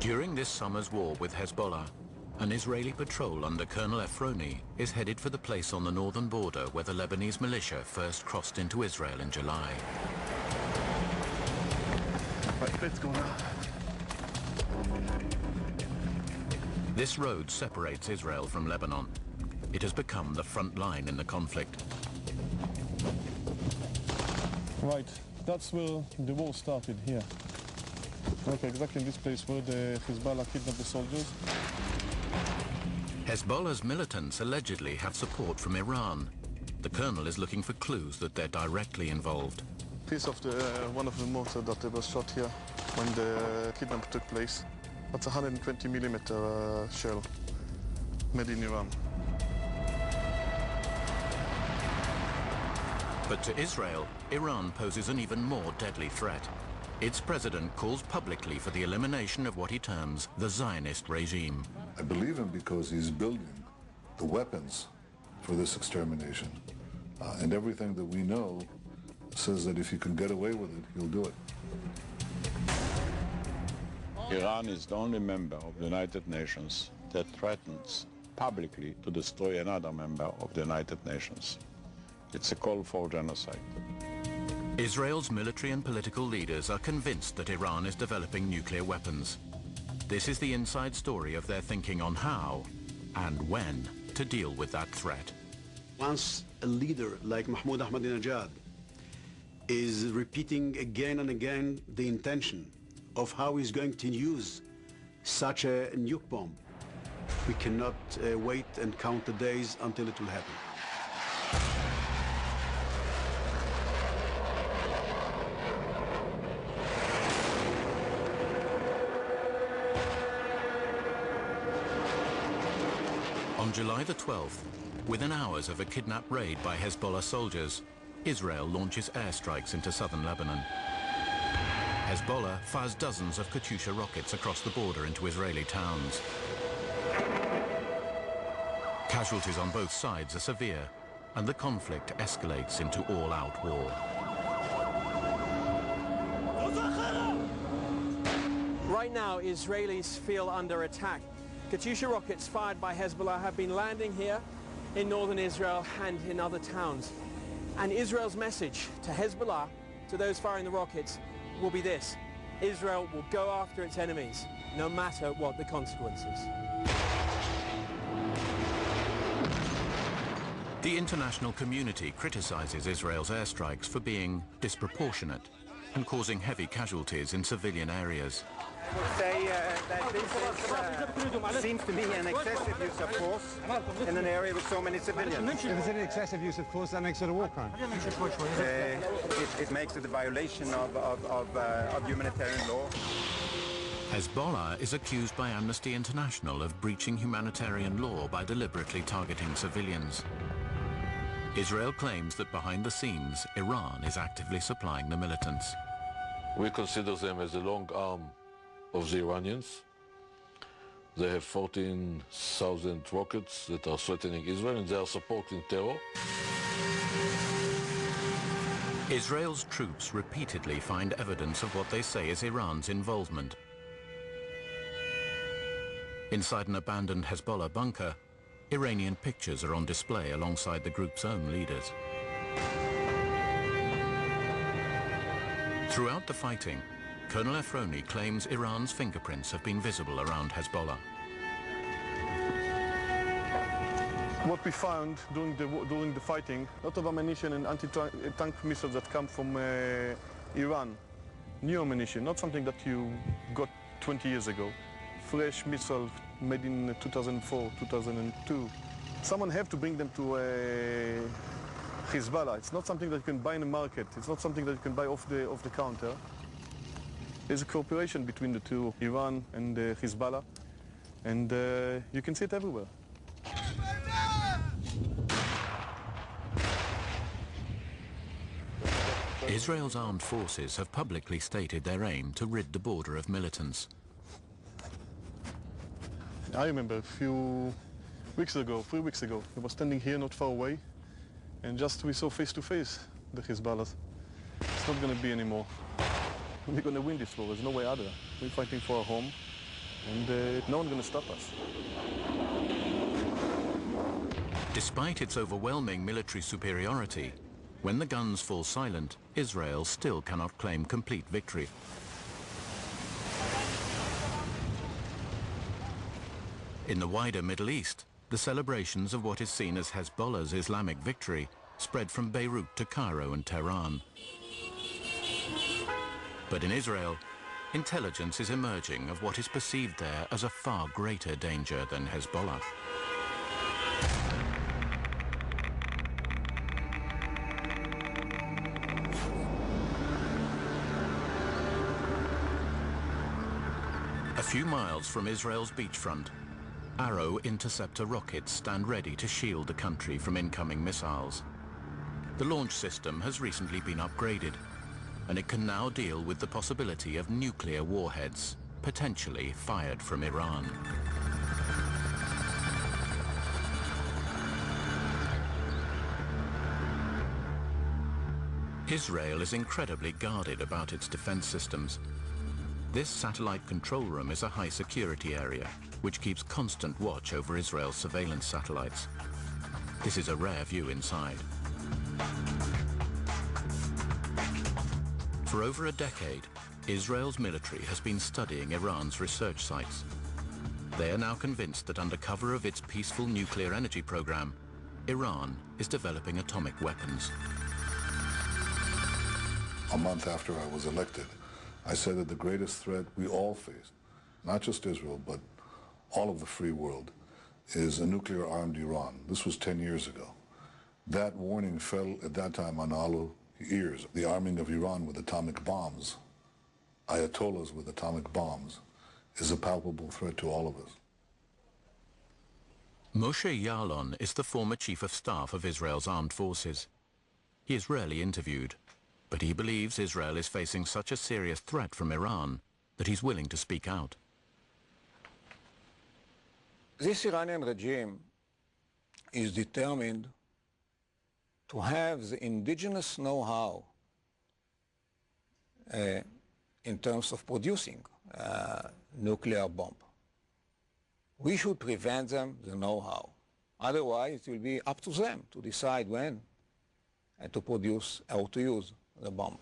During this summer's war with Hezbollah, an Israeli patrol under Colonel Efroni is headed for the place on the northern border where the Lebanese militia first crossed into Israel in July. Right, let's go now. This road separates Israel from Lebanon. It has become the front line in the conflict. Right, that's where the war started, here. Okay, exactly in this place where the Hezbollah kidnapped the soldiers. Hezbollah's militants allegedly have support from Iran. The colonel is looking for clues that they're directly involved. Piece of one of the mortar that was shot here when the kidnapping took place. That's a 120mm shell made in Iran. But to Israel, Iran poses an even more deadly threat. Its president calls publicly for the elimination of what he terms the Zionist regime. I believe him because he's building the weapons for this extermination. And everything that we know says that if he can get away with it, he'll do it. Iran is the only member of the United Nations that threatens publicly to destroy another member of the United Nations. It's a call for genocide. Israel's military and political leaders are convinced that Iran is developing nuclear weapons. This is the inside story of their thinking on how and when to deal with that threat. Once a leader like Mahmoud Ahmadinejad is repeating again and again the intention of how he's going to use such a nuke bomb, we cannot wait and count the days until it will happen. On July the 12th, within hours of a kidnap raid by Hezbollah soldiers, Israel launches airstrikes into southern Lebanon. Hezbollah fires dozens of Katyusha rockets across the border into Israeli towns. Casualties on both sides are severe, and the conflict escalates into all-out war. Right now, Israelis feel under attack. Katyusha rockets fired by Hezbollah have been landing here in northern Israel and in other towns. And Israel's message to Hezbollah, to those firing the rockets, will be this: Israel will go after its enemies, no matter what the consequences. The international community criticizes Israel's airstrikes for being disproportionate and causing heavy casualties in civilian areas. I would say that this seems to me an excessive use of force in an area with so many civilians. If it's an excessive use of force, that makes it a war crime. It makes it a violation of humanitarian law. Hezbollah is accused by Amnesty International of breaching humanitarian law by deliberately targeting civilians. Israel claims that behind the scenes, Iran is actively supplying the militants. We consider them as a long arm of the Iranians. They have 14,000 rockets that are threatening Israel, and they are supporting terror. Israel's troops repeatedly find evidence of what they say is Iran's involvement. Inside an abandoned Hezbollah bunker, Iranian pictures are on display alongside the group's own leaders. Throughout the fighting, Colonel Efroni claims Iran's fingerprints have been visible around Hezbollah. What we found during the fighting, a lot of ammunition and anti-tank missiles that come from Iran. New ammunition, not something that you got 20 years ago. Fresh missiles made in 2004, 2002. Someone have to bring them to Hezbollah. It's not something that you can buy in the market. It's not something that you can buy off the counter. There's a cooperation between the two, Iran and Hezbollah, and you can see it everywhere. Israel's armed forces have publicly stated their aim to rid the border of militants. I remember a few weeks ago, 3 weeks ago, we were standing here not far away, and just we saw face to face the Hezbollah. It's not going to be anymore. We're going to win this war, there's no way other. We're fighting for our home, and no one's going to stop us. Despite its overwhelming military superiority, when the guns fall silent, Israel still cannot claim complete victory. In the wider Middle East, the celebrations of what is seen as Hezbollah's Islamic victory spread from Beirut to Cairo and Tehran. But in Israel, intelligence is emerging of what is perceived there as a far greater danger than Hezbollah. A few miles from Israel's beachfront, Arrow interceptor rockets stand ready to shield the country from incoming missiles. The launch system has recently been upgraded, and it can now deal with the possibility of nuclear warheads, potentially fired from Iran. Israel is incredibly guarded about its defense systems. This satellite control room is a high security area, which keeps constant watch over Israel's surveillance satellites. This is a rare view inside. For over a decade, Israel's military has been studying Iran's research sites. They are now convinced that under cover of its peaceful nuclear energy program, Iran is developing atomic weapons. A month after I was elected, I said that the greatest threat we all face, not just Israel, but all of the free world, is a nuclear-armed Iran. This was 10 years ago. That warning fell at that time on all ears. The arming of Iran with atomic bombs, ayatollahs with atomic bombs, is a palpable threat to all of us. Moshe Yaalon is the former chief of staff of Israel's armed forces. He is rarely interviewed, but he believes Israel is facing such a serious threat from Iran that he's willing to speak out. This Iranian regime is determined to have the indigenous know-how in terms of producing nuclear bomb. We should prevent them the know-how. Otherwise, it will be up to them to decide when to produce or to use the bomb.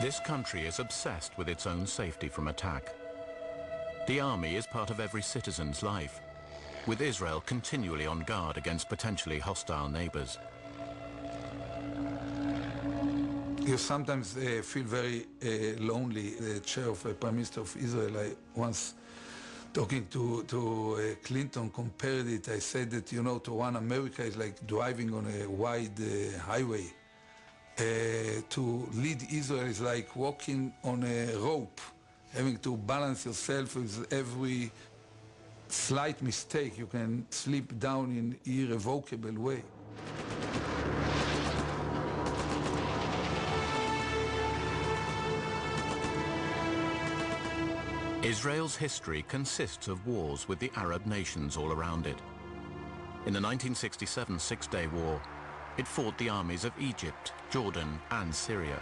This country is obsessed with its own safety from attack. The army is part of every citizen's life, with Israel continually on guard against potentially hostile neighbors. You sometimes feel very lonely. The chair of Prime Minister of Israel, I once talking to Clinton compared it. I said that, you know, to one America is like driving on a wide highway. To lead Israel is like walking on a rope, having to balance yourself with every slight mistake. You can slip down in irrevocable way. Israel's history consists of wars with the Arab nations all around it. In the 1967 Six-Day War, it fought the armies of Egypt, Jordan, and Syria.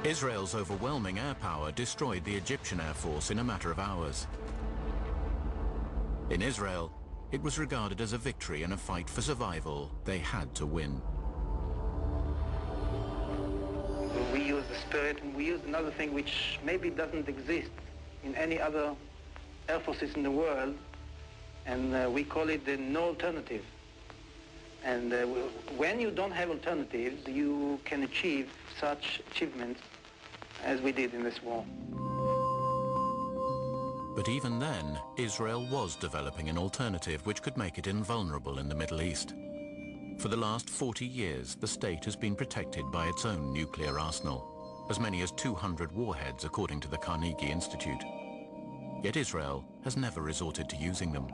Israel's overwhelming air power destroyed the Egyptian Air Force in a matter of hours. In Israel, it was regarded as a victory in a fight for survival they had to win. We use the spirit, and we use another thing which maybe doesn't exist in any other air forces in the world, and we call it the no alternative. And when you don't have alternatives, you can achieve such achievements as we did in this war. But even then, Israel was developing an alternative which could make it invulnerable in the Middle East. For the last 40 years, the state has been protected by its own nuclear arsenal, as many as 200 warheads according to the Carnegie Institute. Yet Israel has never resorted to using them.